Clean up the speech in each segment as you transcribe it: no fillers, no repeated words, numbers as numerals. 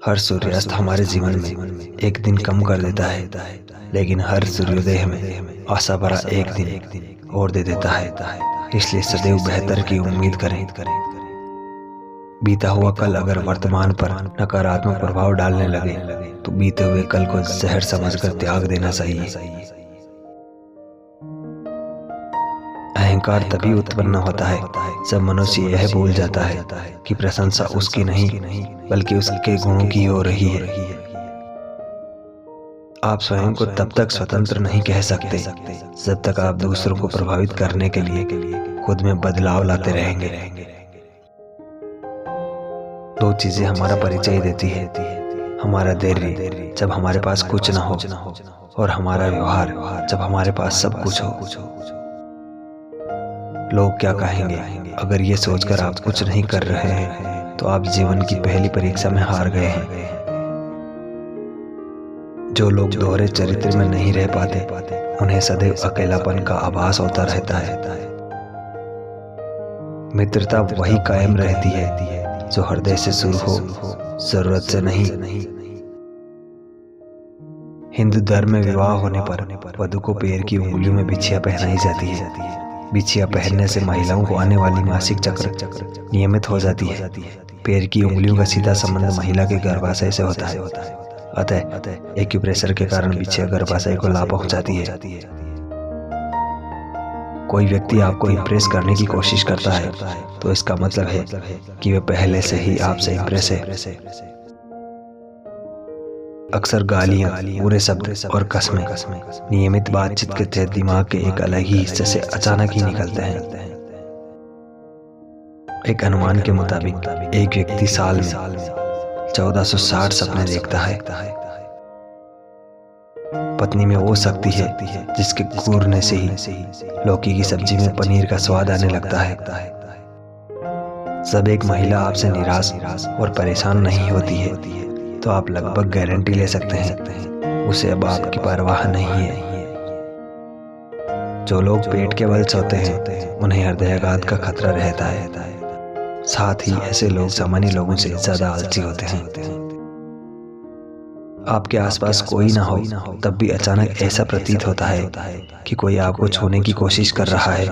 हर सूर्यास्त हमारे जीवन में एक दिन कम कर देता है, लेकिन हर सूर्योदय में आशा भरा एक दिन और दे देता है। इसलिए सदैव बेहतर की उम्मीद करें। बीता हुआ कल अगर वर्तमान पर नकारात्मक प्रभाव डालने लगे तो बीते हुए कल को जहर समझकर त्याग देना चाहिए। अहंकार तभी उत्पन्न होता है जब मनुष्य यह भूल जाता है कि प्रशंसा उसकी नहीं बल्कि उसके गुणों की हो रही है। आप स्वयं को तब तक स्वतंत्र नहीं कह सकते जब तक आप दूसरों को प्रभावित करने के लिए खुद में बदलाव लाते रहेंगे। दो चीजें हमारा परिचय देती है, हमारा धैर्य जब हमारे पास कुछ न हो और हमारा व्यवहार जब हमारे पास सब कुछ हो। लोग क्या कहेंगे अगर ये सोचकर आप कुछ नहीं कर रहे हैं तो आप जीवन की पहली परीक्षा में हार गए हैं। जो लोग दोहरे चरित्र में नहीं रह पाते उन्हें सदैव अकेलापन का आभास होता रहता है। मित्रता वही कायम रहती है जो हृदय से शुरू हो, जरूरत से नहीं। हिंदू धर्म में विवाह होने पर वधू को पैर की उंगलियों में बिछिया पहनाई जाती है। बिछिया पहनने से महिलाओं को आने वाली मासिक चक्र नियमित हो जाती है। पैर की उंगलियों का सीधा संबंध महिला के गर्भाशय से होता है। अतः एक्यूप्रेशर के कारण बिछिया गर्भाशय को लाभ पहुंचाती है। कोई व्यक्ति आपको इंप्रेस करने की कोशिश करता है तो इसका मतलब है कि वह पहले से ही आपसे इंप्रेस है। अक्सर गालियां, बुरे शब्द और कस्में नियमित बातचीत के तहत दिमाग के एक अलग ही हिस्से से अचानक ही निकलते हैं। एक अनुमान के मुताबिक एक व्यक्ति साल में 1460 सपने देखता है। पत्नी में वो शक्ति है जिसके घूरने से ही लौकी की सब्जी में पनीर का स्वाद आने लगता है। जब एक महिला आपसे निराश और परेशान नहीं होती है तो आप लगभग गारंटी ले सकते हैं उसे अब आपकी परवाह नहीं है। जो लोग पेट के बल सोते हैं उन्हें हृदयाघात का खतरा रहता है। साथ ही ऐसे लोग सामान्य लोगों से ज्यादा आलसी होते हैं। आपके आसपास कोई ना हो तब भी अचानक ऐसा प्रतीत होता है कि कोई आपको छूने की कोशिश कर रहा है,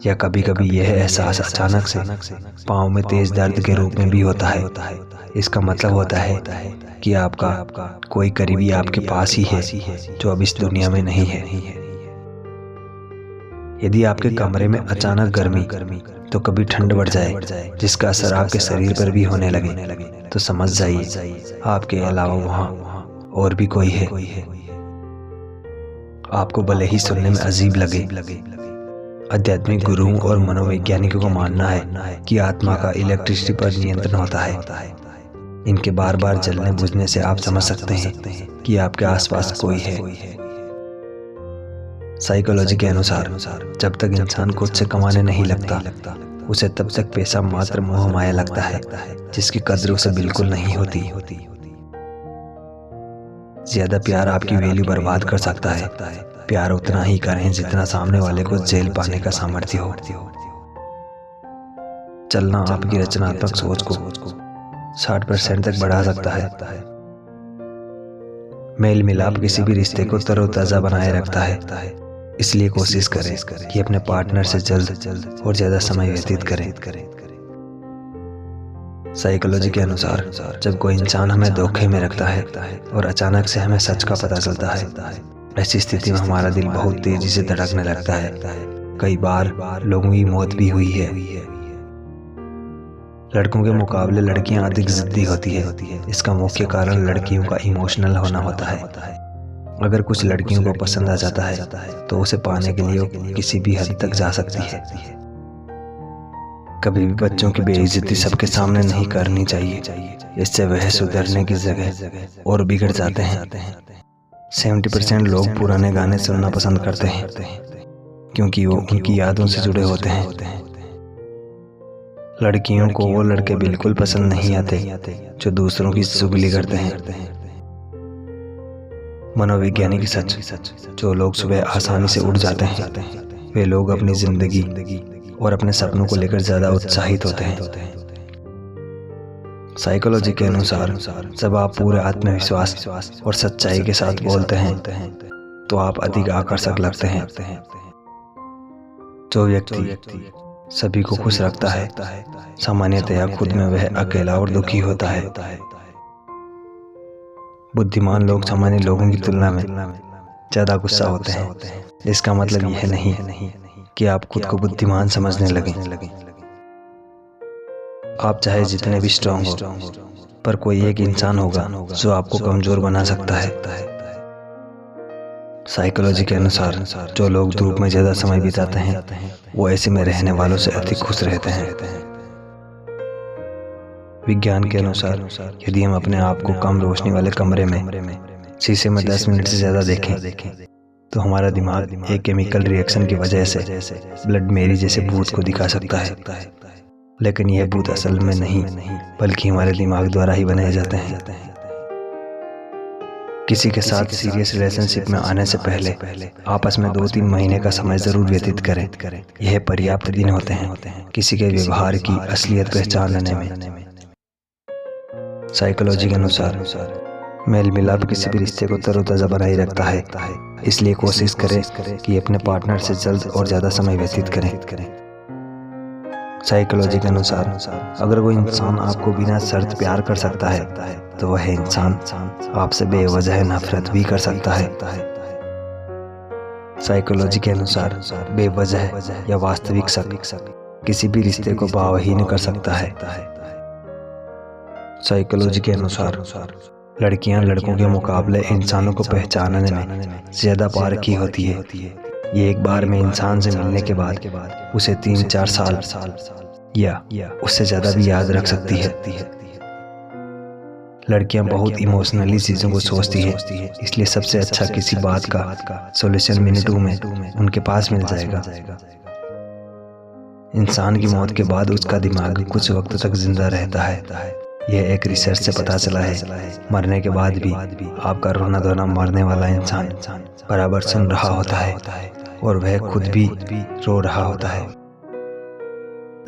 या कभी कभी यह एहसास अचानक से पाँव में तेज दर्द के रूप में भी होता है। इसका मतलब होता है कि आपका कोई करीबी आपके पास ही है जो अब इस दुनिया में नहीं है। यदि आपके कमरे में अचानक गर्मी तो कभी ठंड बढ़ जाए जिसका असर आपके शरीर पर भी होने लगे तो समझ जाइए आपके अलावा वहाँ और भी कोई है। आपको भले ही सुनने में अजीब लगे, आध्यात्मिक गुरुओं और मनोवैज्ञानिकों का मानना है कि आत्मा का इलेक्ट्रिसिटी पर नियंत्रण होता है। इनके बार बार जलने बुझने से आप समझ सकते हैं कि आपके आसपास कोई है। साइकोलॉजी के अनुसार जब तक इंसान खुद से कमाने नहीं लगता उसे तब तक पैसा मात्र मोह माया लगता है जिसकी कद्र उसे बिल्कुल नहीं होती। ज्यादा प्यार आपकी वैल्यू बर्बाद कर सकता है। प्यार उतना ही करें जितना सामने वाले को जेल पाने का सामर्थ्य हो। चलना आपकी रचनात्मक सोच को 60% तक बढ़ा सकता है। मेल मिलाप किसी भी रिश्ते को तरोताजा बनाए रखता है। इसलिए कोशिश करें कि अपने पार्टनर से जल्द और ज्यादा समय व्यतीत करें। साइकोलॉजी के अनुसार जब कोई इंसान हमें धोखे में रखता है और अचानक से हमें सच का पता चलता है, ऐसी स्थिति में हमारा दिल बहुत तेजी से धड़कने लगता है। कई बार लोगों की मौत भी हुई है। लड़कों के मुकाबले लड़कियां अधिक जिद्दी होती है। इसका मुख्य कारण लड़कियों का इमोशनल होना होता है। अगर कुछ लड़कियों को पसंद आ जाता है तो उसे पाने के लिए वो किसी भी हद तक जा सकती है। कभी भी बच्चों की बेइज्जती सबके सामने नहीं करनी चाहिए। इससे वह सुधरने की जगह और बिगड़ जाते हैं। 70% लोग पुराने गाने सुनना पसंद करते हैं क्योंकि वो उनकी यादों से जुड़े होते हैं। लड़कियों को वो लड़के बिल्कुल पसंद नहीं आते जो दूसरों की चुगली करते हैं। मनोवैज्ञानिक सच, जो लोग सुबह आसानी से उठ जाते हैं वे लोग अपनी जिंदगी और अपने सपनों को लेकर ज्यादा उत्साहित होते हैं। साइकोलॉजी के अनुसार जब आप पूरे आत्मविश्वास और सच्चाई के साथ बोलते हैं तो आप अधिक आकर्षक लगते हैं। जो व्यक्ति सभी को खुश रखता है सामान्यतया खुद में वह अकेला और दुखी होता है। बुद्धिमान लोग सामान्य लोगों की तुलना में ज्यादा गुस्सा होते हैं। इसका मतलब यह नहीं कि आप खुद को बुद्धिमान समझने लगें। आप चाहे जितने भी स्ट्रांग हो, पर कोई एक इंसान होगा जो आपको कमजोर बना सकता है। साइकोलॉजी के अनुसार जो लोग धूप में ज्यादा समय बिताते हैं वो ऐसे में रहने वालों से अधिक खुश रहते हैं। विज्ञान के अनुसार यदि हम अपने आप को कम रोशनी वाले कमरे में शीशे में 10 मिनट से ज्यादा देखें तो हमारा दिमाग एक केमिकल रिएक्शन की वजह से ब्लड मेरी जैसे भूत को दिखा सकता है। लेकिन यह भूत असल में नहीं बल्कि हमारे दिमाग द्वारा ही बनाए जाते हैं। किसी के साथ सीरियस रिलेशनशिप में आने से पहले आपस में 2-3 महीने का समय जरूर व्यतीत करें। यह पर्याप्त दिन होते हैं किसी के व्यवहार की असलियत पहचानने में। साइकोलॉजी के अनुसार मेल मिलाप किसी भी रिश्ते को तरोताजा बनाए रखता है, इसलिए कोशिश करें कि अपने पार्टनर से जल्द और ज्यादा समय व्यतीत करें। साइकोलॉजी के अनुसार अगर कोई इंसान आपको बिना शर्त प्यार कर सकता है तो वह इंसान आपसे बेवजह नफरत भी कर सकता है। साइकोलॉजी के अनुसार बेवजह या वास्तविक शक किसी भी रिश्ते को भावहीन कर सकता है। साइकोलॉजी के अनुसार लड़कियां लड़कों के मुकाबले इंसानों को पहचानने में ज्यादा पारखी होती है। ये एक बार में इंसान से मिलने के बाद उसे 3-4 साल या उससे ज्यादा भी याद रख सकती है। लड़कियां बहुत इमोशनली चीजों को सोचती है, इसलिए सबसे अच्छा किसी बात का सॉल्यूशन मिनटों में उनके पास मिल जाएगा। इंसान की मौत के बाद उसका दिमाग कुछ वक्त तक जिंदा रहता है। यह एक रिसर्च से पता चला है। मरने के बाद भी आपका रोना धोना मरने वाला इंसान बराबर सुन रहा होता है और वह खुद भी रो रहा होता है।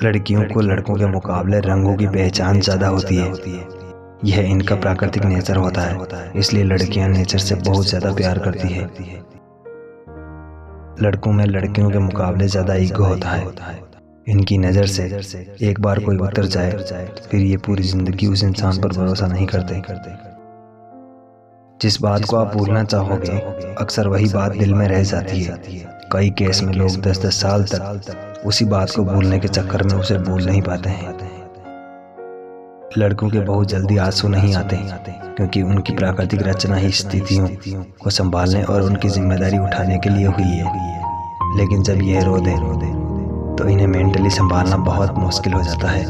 लड़कियों को लड़कों के मुकाबले रंगों की पहचान ज्यादा होती है। यह इनका प्राकृतिक नेचर होता है, इसलिए लड़कियां नेचर से बहुत ज्यादा प्यार करती है। लड़कों में लड़कियों के मुकाबले ज्यादा ईगो होता है। इनकी नज़र से एक बार कोई उतर जाए तो फिर ये पूरी जिंदगी उस इंसान पर भरोसा नहीं करते। जिस बात को आप भूलना चाहोगे अक्सर वही बात दिल में रह जाती है। कई केस में लोग 10-10 साल तक उसी बात को भूलने के चक्कर में उसे भूल नहीं पाते हैं। लड़कों के बहुत जल्दी आंसू नहीं आते क्योंकि उनकी प्राकृतिक रचना ही स्थितियों को संभालने और उनकी जिम्मेदारी उठाने के लिए हुई है। लेकिन जब ये रो दे तो इन्हें मेंटली संभालना बहुत मुश्किल हो जाता है।